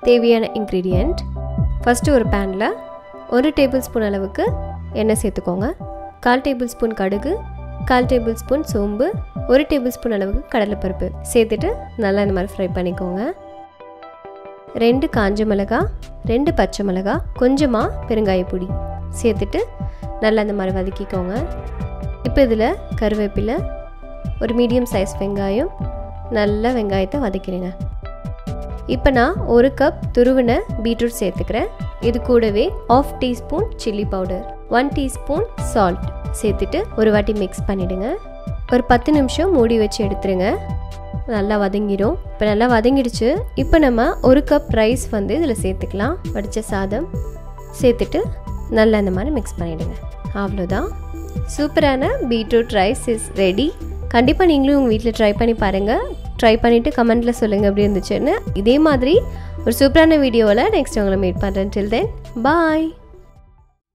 தேவையான ingredient, first ஒரு பேனில் 1 டேபிள் ஸ்பூன் அளவுக்கு எண்ணெய் சேர்த்துக்கோங்க. 1/4 டேபிள் ஸ்பூன் கடுகு, 1/4 டேபிள் ஸ்பூன் சோம்பு, 1 டேபிள் ஸ்பூன் அளவுக்கு கடலைப்பருப்பு சேர்த்துட்டு நல்லா இந்த மாதிரி ஃப்ரை பண்ணிக்கோங்க. 2 காஞ்ச மிளகாய், 2 பச்சை மிளகாய், கொஞ்சமாக பெருங்காய பொடி சேர்த்துட்டு நல்லா இந்த மாதிரி வதக்கிக்கோங்க. இப்போ இதில் கருவேப்பிலை, ஒரு மீடியம் சைஸ் வெங்காயம், நல்லா வெங்காயத்தை வதக்கிடுங்க. இப்போ நான் 1 கப் துருவின பீட்ரூட் சேர்த்துக்கிறேன். இது கூடவே 1/2 teaspoon chilli powder, 1 teaspoon salt சேர்த்துட்டு ஒரு வாட்டி மிக்ஸ் பண்ணிவிடுங்க. ஒரு 10 நிமிஷம் மூடி வச்சு எடுத்துருங்க. நல்லா வதங்கிடும். இப்போ நல்லா வதங்கிடுச்சு. இப்போ நம்ம 1 கப் ரைஸ் வந்து இதில் சேர்த்துக்கலாம். வடித்த சாதம் சேர்த்துட்டு நல்லா இந்த மாதிரி மிக்ஸ் பண்ணிவிடுங்க. அவ்வளோதான், சூப்பரான பீட்ரூட் ரைஸ் இஸ் ரெடி. கண்டிப்பாக நீங்களும் உங்கள் வீட்டில் ட்ரை பண்ணி பாருங்கள். ட்ரை பண்ணிவிட்டு கமெண்ட்டில் சொல்லுங்கள் எப்படி இருந்துச்சுன்னு. இதே மாதிரி ஒரு சூப்பரான வீடியோவில் நெக்ஸ்ட் உங்களை மீட் பண்ணுறேன். டில் தென் பாய்.